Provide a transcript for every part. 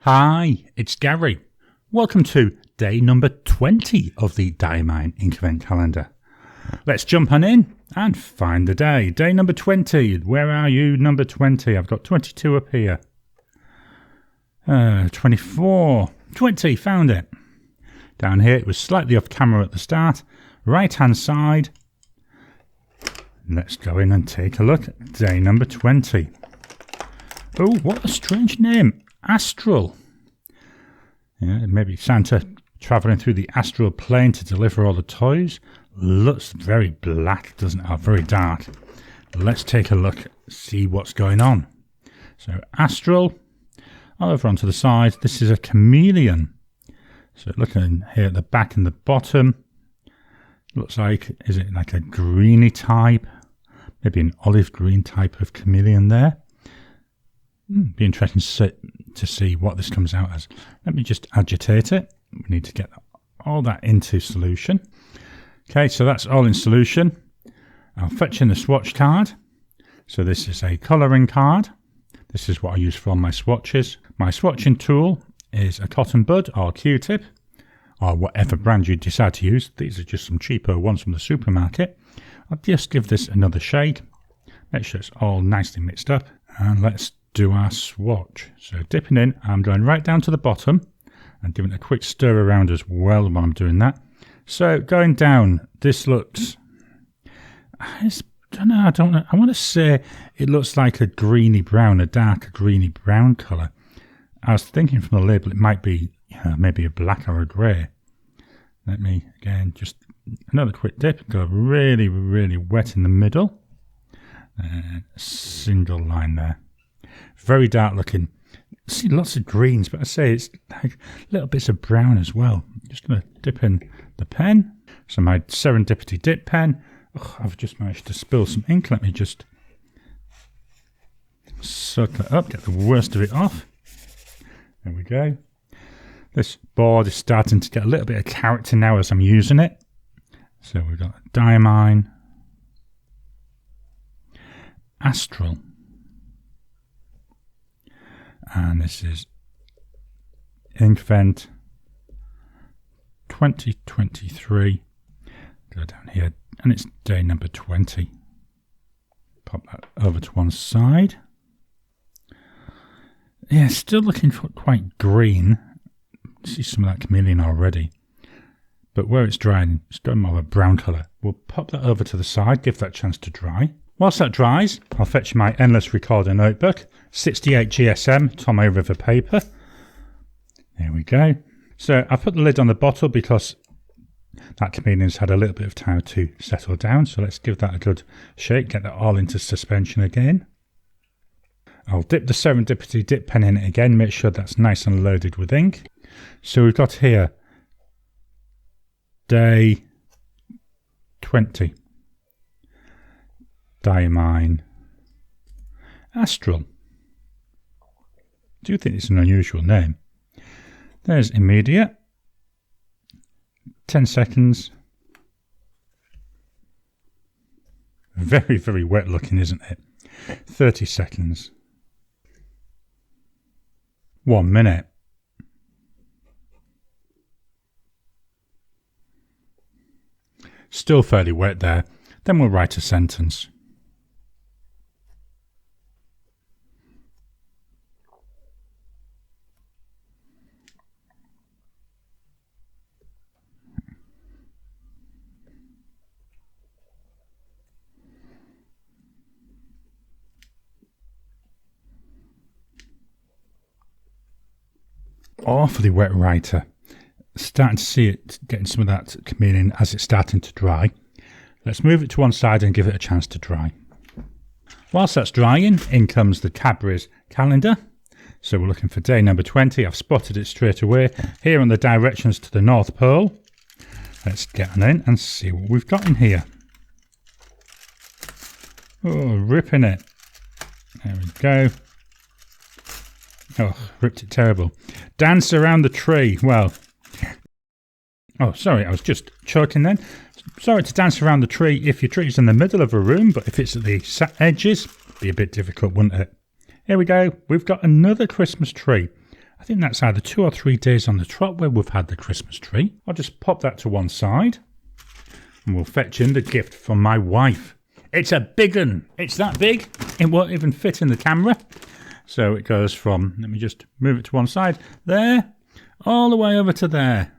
Hi, it's Gary. Welcome to day number 20 of the Diamine Inkvent calendar. Let's jump on in and find the day. Day number 20. Where are you, number 20? I've got 22 up here. 24. 20, found it. Down here, it was slightly off camera at the start. Right hand side. Let's go in and take a look at day number 20. Oh, what a strange name. Astral. Yeah, maybe Santa travelling through the astral plane to deliver all the toys. Looks very black, doesn't it? Oh, very dark. Let's take a look, see what's going on. So, astral. Over onto the side. This is a chameleon. So, looking here at the back and the bottom. Looks like, is it like a greeny type? Maybe an olive green type of chameleon there. Be interesting to see what this comes out as. Let me just agitate it. We need to get all that into solution. Okay, so that's all in solution. I'll fetch in the swatch card. So this is a colouring card. This is what I use for all my swatches. My swatching tool is a cotton bud or Q-tip, or whatever brand you decide to use. These are just some cheaper ones from the supermarket. I'll just give this another shake. Make sure it's all nicely mixed up. And let's do our swatch. So dipping in, I'm going right down to the bottom and giving it a quick stir around as well while I'm doing that. So going down, this looks, I don't know. I want to say it looks like a greeny brown, a darker greeny brown colour. I was thinking from the label it might be maybe a black or a grey. Let me again just another quick dip, go really, really wet in the middle. And a single line there. Very dark looking. See lots of greens, but I say it's like little bits of brown as well. Just going to dip in the pen. So my Serendipity dip pen. Oh, I've just managed to spill some ink. Let me just soak it up, get the worst of it off. There we go. This board is starting to get a little bit of character now as I'm using it. So we've got Diamine, Astral, and this is Inkvent 2023. Go down here, and it's day number 20. Pop that over to one side. Yeah, still looking for quite green. See some of that chameleon already. But where it's drying, it's got more of a brown colour. We'll pop that over to the side, give that a chance to dry. Whilst that dries, I'll fetch my Endless Recorder notebook, 68 GSM Tomoe River paper. There we go. So I put the lid on the bottle because that chameleon's had a little bit of time to settle down. So let's give that a good shake, get that all into suspension again. I'll dip the Serendipity dip pen in it again, make sure that's nice and loaded with ink. So we've got here day 20. Diamine Astral. Do you think it's an unusual name? There's immediate. 10 seconds. Very, very wet looking, isn't it? 30 seconds. 1 minute. Still fairly wet there. Then we'll write a sentence. Awfully wet writer. Starting to see it getting some of that chameleon as it's starting to dry. Let's move it to one side and give it a chance to dry. Whilst that's drying, in comes the Cadbury's calendar. So we're looking for day number 20. I've spotted it straight away. Here on the directions to the North Pole. Let's get on in and see what we've got in here. Oh, ripping it. There we go. Oh, ripped it terrible. Dance around the tree. Well, oh, sorry, I was just choking then. Sorry to dance around the tree if your tree's in the middle of a room, but if it's at the edges, it'd be a bit difficult, wouldn't it? Here we go. We've got another Christmas tree. I think that's either 2 or 3 days on the trot where we've had the Christmas tree. I'll just pop that to one side and we'll fetch in the gift from my wife. It's a big one. It's that big. It won't even fit in the camera. So it goes from, let me just move it to one side, there, all the way over to there.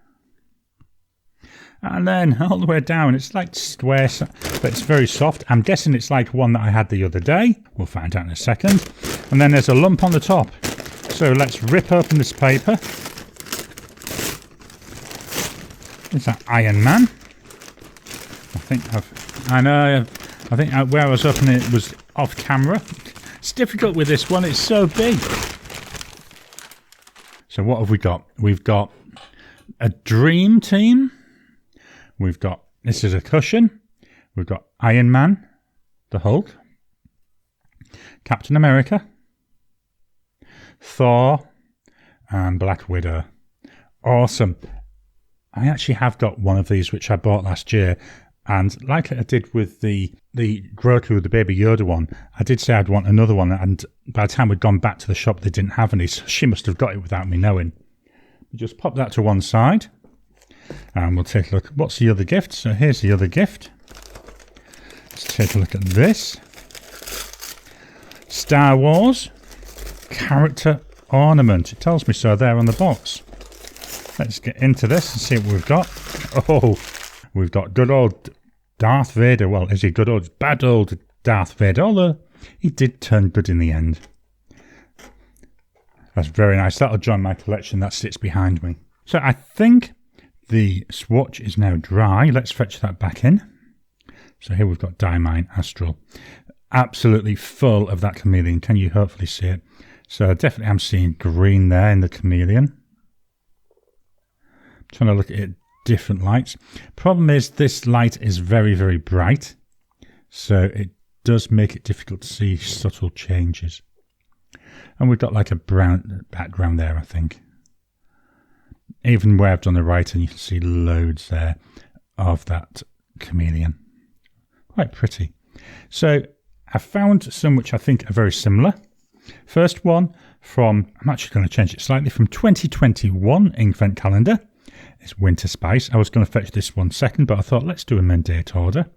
And then all the way down. It's like square, but it's very soft. I'm guessing it's like one that I had the other day. We'll find out in a second. And then there's a lump on the top. So let's rip open this paper. It's that Iron Man. I think where I was opening it was off camera. It's difficult with this one. It's so big. So what have we got? We've got a Dream Team. We've got, this is a cushion. We've got Iron Man, the Hulk, Captain America, Thor, and Black Widow. Awesome. I actually have got one of these which I bought last year, and like I did with the Grogu, the Baby Yoda one, I did say I'd want another one, and by the time we'd gone back to the shop they didn't have any, so she must have got it without me knowing. We just pop that to one side. And we'll take a look. What's the other gift? So here's the other gift. Let's take a look at this. Star Wars character ornament. It tells me so there on the box. Let's get into this and see what we've got. Oh, we've got good old Darth Vader. Well, is he good old, bad old Darth Vader? Although he did turn good in the end. That's very nice. That'll join my collection that sits behind me. So I think the swatch is now dry. Let's fetch that back in. So here we've got Diamine Astral. Absolutely full of that chameleon. Can you hopefully see it? So definitely I'm seeing green there in the chameleon. I'm trying to look at it different lights. Problem is this light is very, very bright. So it does make it difficult to see subtle changes. And we've got like a brown background there, I think. Even where I've done the writing, you can see loads there of that chameleon. Quite pretty. So I found some which I think are very similar. First one from, I'm actually going to change it slightly, from 2021 Inkvent calendar. It's Winter Spice. I was going to fetch this one second, but I thought let's do a mandate order.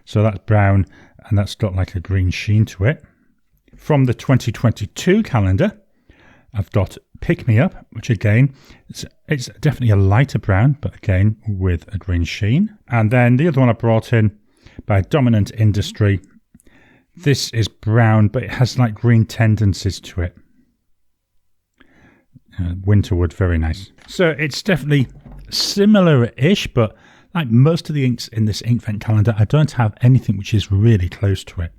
So that's brown and that's got like a green sheen to it. From the 2022 calendar, I've got Pick Me Up, which again, it's definitely a lighter brown, but again, with a green sheen. And then the other one I brought in by Dominant Industry. This is brown, but it has like green tendencies to it. Winterwood, very nice. So it's definitely similar-ish, but like most of the inks in this Inkvent calendar, I don't have anything which is really close to it.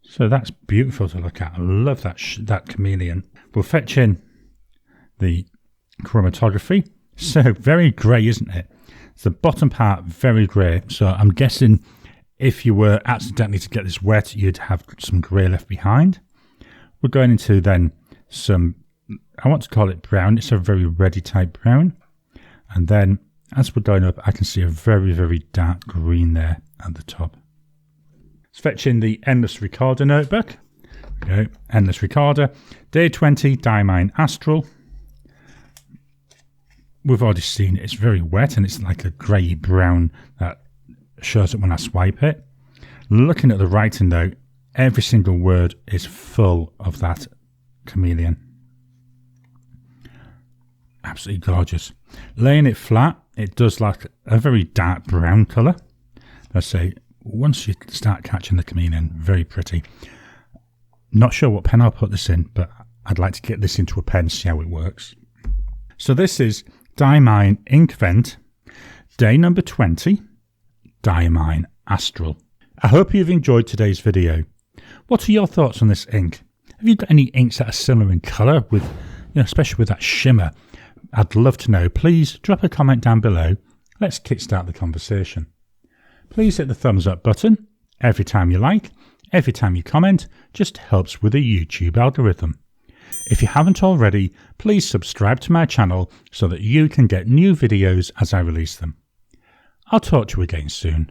So that's beautiful to look at. I love that chameleon. We'll fetch in the chromatography. So very grey, isn't it? It's the bottom part very grey. So I'm guessing if you were accidentally to get this wet, you'd have some grey left behind. We're going into then some, I want to call it brown. It's a very reddy type brown. And then as we're going up, I can see a very, very dark green there at the top. Let's fetch in the Endless Recorder notebook. There we go. Endless Recorder. Day 20, Diamine Astral. We've already seen it. It's very wet and it's like a grey brown that shows up when I swipe it. Looking at the writing though, every single word is full of that chameleon. Absolutely gorgeous. Laying it flat, it does like a very dark brown colour. Let's say, once you start catching the chameleon, very pretty. Not sure what pen I'll put this in, but I'd like to get this into a pen, see how it works. So this is Diamine Inkvent, day number 20, Diamine Astral. I hope you've enjoyed today's video. What are your thoughts on this ink? Have you got any inks that are similar in colour, with, especially with that shimmer? I'd love to know. Please drop a comment down below. Let's kickstart the conversation. Please hit the thumbs up button. Every time you like, every time you comment, just helps with the YouTube algorithm. If you haven't already, please subscribe to my channel so that you can get new videos as I release them. I'll talk to you again soon.